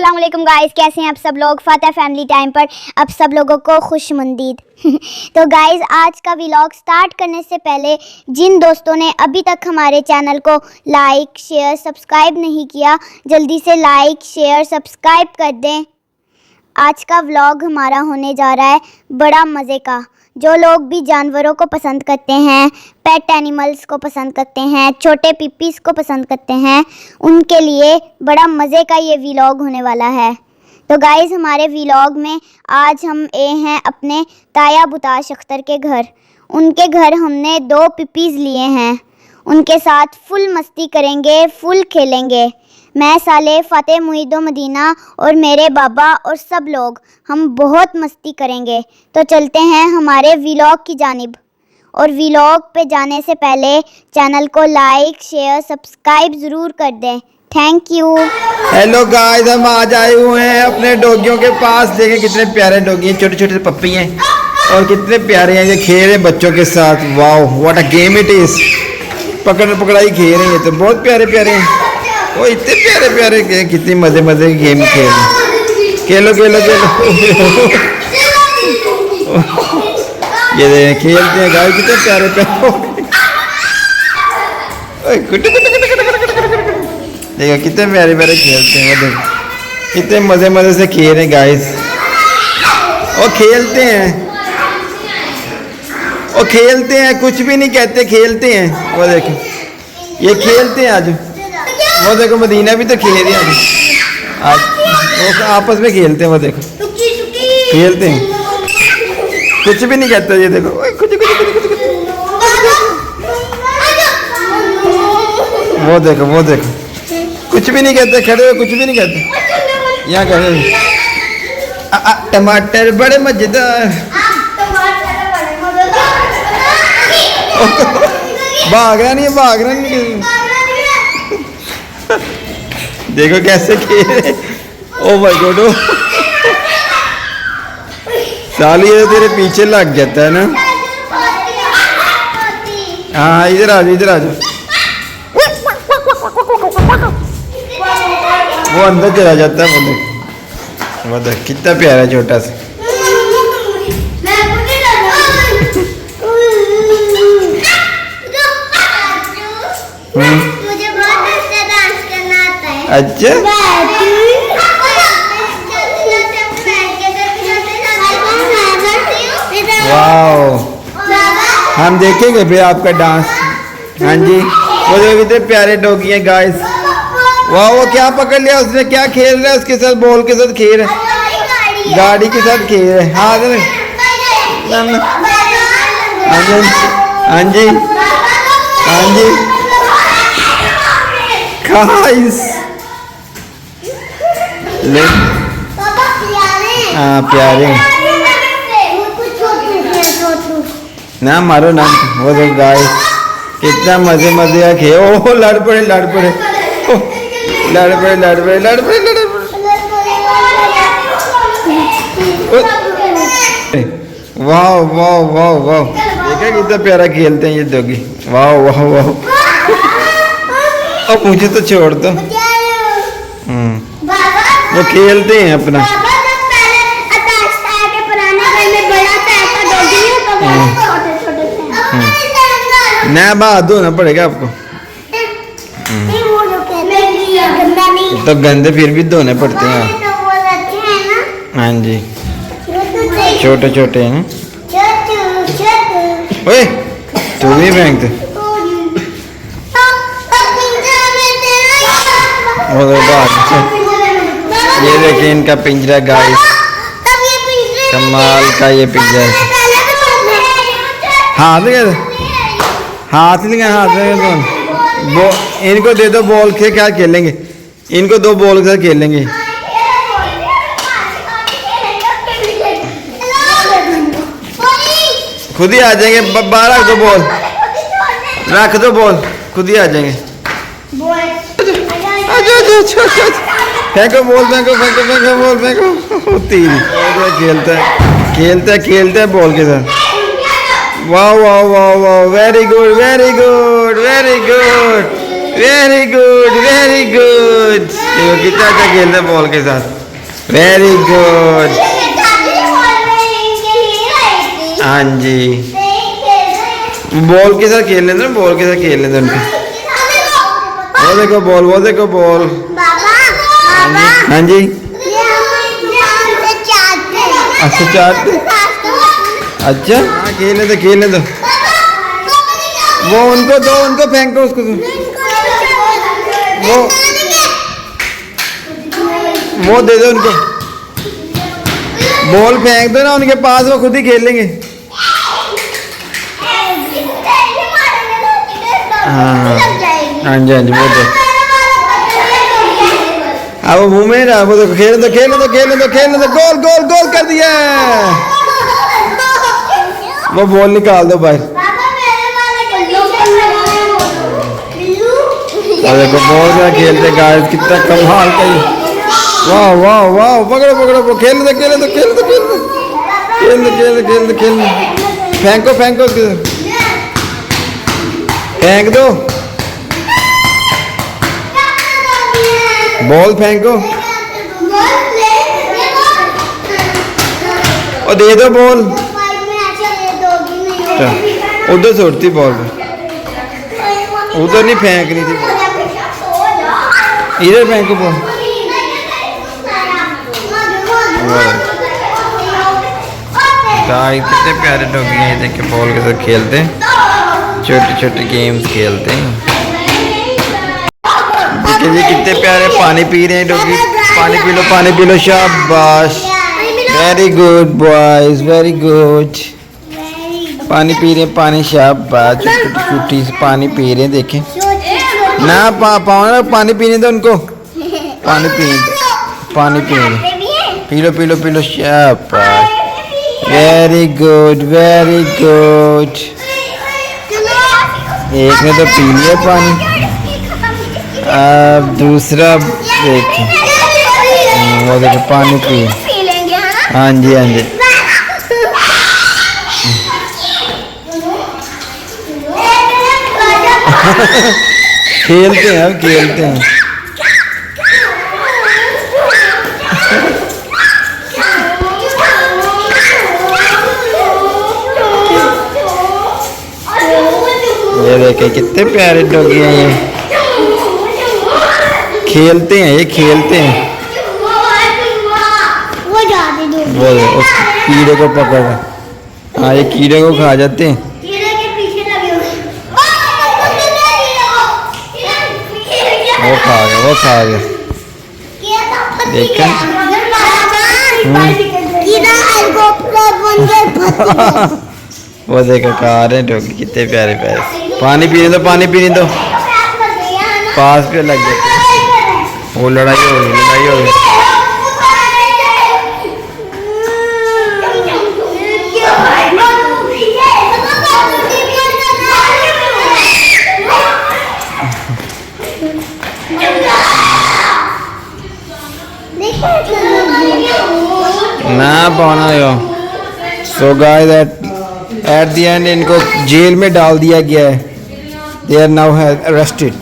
अस्सलाम वालेकुम गाइस, कैसे हैं आप सब लोग। फातह फैमिली टाइम पर अब सब लोगों को खुशमदीद। तो गाइस, आज का व्लॉग स्टार्ट करने से पहले जिन दोस्तों ने अभी तक हमारे चैनल को लाइक शेयर सब्सक्राइब नहीं किया, जल्दी से लाइक शेयर सब्सक्राइब कर दें। आज का व्लॉग हमारा होने जा रहा है बड़ा मज़े का। जो लोग भी जानवरों को पसंद करते हैं, पेट एनिमल्स को पसंद करते हैं, छोटे पिप्पीज़ को पसंद करते हैं, उनके लिए बड़ा मज़े का ये व्लॉग होने वाला है। तो गाइज़, हमारे व्लॉग में आज हम हैं अपने ताया बुताश अख्तर के घर। उनके घर हमने 2 पिप्पीज़ लिए हैं। उनके साथ फुल मस्ती करेंगे, फुल खेलेंगे। मैं साले फ़ातेह मुईदो मदीना और मेरे बाबा और सब लोग हम बहुत मस्ती करेंगे। तो चलते हैं हमारे व्लॉग की जानिब। और व्लॉग पे जाने से पहले चैनल को लाइक शेयर सब्सक्राइब ज़रूर कर दें। Thank you. हेलो गाइस, हम आज आए हुए हैं अपने डॉगियों के पास। देखें कितने प्यारे डॉगी हैं, छोटे छोटे पप्पी हैं और कितने प्यारे हैं। ये खेल रहे हैं बच्चों के साथ। Wow, what a game it is. पकड़ पकड़ाई खेल रहे हैं, तो बहुत प्यारे प्यारे हैं। वो इतने प्यारे प्यारे कितनी मज़े मज़े की गेम खेल रहे हैं। खेलो खेलो खेलो। ये देखें खेलते हैं गाइस, कितने प्यारे प्यारे। देखो कितने प्यारे प्यारे खेलते हैं। वो देखो कितने मज़े मज़े से खेल रहे हैं गाइस। और खेलते हैं, और खेलते हैं, कुछ भी नहीं कहते, खेलते हैं। वो देखो ये खेलते हैं आज। वो देखो मदीना भी तो खेल रही है आज। वो आपस में खेलते हैं। वो देखो खेलते हैं, कुछ भी नहीं कहते। ये देखो कुछ वो देखो वो देखो कुछ भी नहीं कहते, खड़े हुए कुछ भी नहीं कहते। यहाँ कहे टमाटर बड़े मजेदार। भाग रहा नहीं, भाग रहा नहीं। देखो कैसे खेले। ओ माय गॉड, साली ये तेरे पीछे लग जाता है ना। हाँ, इधर आ जाओ, इधर आ जाओ। वो अंदर चला जाता है। वो देख कितना प्यारा छोटा सा। अच्छा, वाओ, हम देखेंगे फिर आपका डांस। हाँ जी, वो देखो कितने प्यारे डॉगी हैं गाइस। वाह, वो क्या पकड़ लिया उसने, क्या खेल रहा है उसके साथ, बॉल के साथ खेल रहा है, गाड़ी के साथ खेल रहा है। हाँ जी, हाँ जी, हाँ जी गाइस। ले हाँ, प्यारे ना मारो ना। वो तो गाइस कितना मजे मजे का खेल। ओह, लड़ पड़े लड़ पड़े, लड़ पड़े लड़ पड़े लड़ पड़े लड़ पड़े। वाह वाह वाह वाह, देखा कितना प्यारा खेलते हैं ये डॉगी। वाह वाह वाह। अब मुझे तो छोड़ दो। वो खेलते हैं अपना। नया बात धोना पड़ेगा आपको। तो गंदे फिर भी धोने पड़ते हैं। हाँ जी, छोटे छोटे हैं। ओए, तू भी फेंक दे। ये देखिए इनका पिंजरा गाइस, कमाल का ये पिंजरा है। हाथ लगा, हाथ लगा, हाथ लगा। इनको दे दो बॉल के, क्या खेलेंगे? इनको 2 बॉल के साथ खेलेंगे। खुद ही आ जाएंगे। 12 रख दो बॉल, रख दो बॉल, खुद ही आ जाएंगे। फेंको बॉल, फेंको फेंको फेंको बॉल फेंको। तीन खेलता है, खेलता है, खेलता है बॉल के साथ। वाह वाह वाह वाह, very good very good very good very good very good. कितना अच्छा खेलते हैं बॉल के साथ. Very good. हाँ जी, बॉल के साथ खेल लेते हैं, बॉल के साथ खेल लेते हैं उनके. वो देखो बॉल, वो देखो बॉल. हाँ जी, अच्छा चाटते. अच्छा हाँ खेल ले दो. वो उनको दो, उनको फेंको उसको दो. वो दे दो उनको. बॉल फेंक दो ना उनके पास, वो खुद ही खेल लेंगे. हाँ हाँ जी, हाँ जी, वो दो. अब वो मुंह में रहा, वो देखो खेल दो. गोल गोल गोल कर दिया. वो बॉल निकाल दो बाहर. और देखो बॉल का खेलते गाइस, कितना कमाल का. वाह वाह वाह, पकड़ो पकड़ो, खेल दो. फेंको उसको, फेंक दो. बॉल फेंको और दे दो बॉल. उधर से उड़ती बॉल, उधर नहीं फेंकनी थी, इधर फेंको बॉल. कितने प्यारे डॉगी हैं, देखिए बॉल के साथ खेलते हैं, छोटे गेम्स खेलते हैं. देखिए जी कितने प्यारे पानी पी रहे हैं डॉगी. पानी पी लो. शाबाश, very good boys, very good. पानी पी रहे हैं, पानी. शाबाश, छोटी से पानी पी रहे हैं. देखें ना पाओ ना, पानी पीने दो उनको. पानी पीने पी लो. शाबाश, वेरी गुड. एक ने तो पी लिया पानी, अब दूसरा देखिए. वो देखो पानी पी. हाँ जी. खेलते हैं. ये देखे कितने प्यारे डॉगी हैं ये. खेलते हैं. वो उस कीड़े को पकड़. हाँ, ये कीड़े को खा जाते हैं. वो खा गया. देखा. वो देखो खा रहे हैं डॉगी, कितने प्यारे. पानी पीने दो. पास पे लग जाते. वो लड़ाई हो गई. ना पाना यो. So guys at the end इनको जेल में डाल दिया गया है. They are now arrested.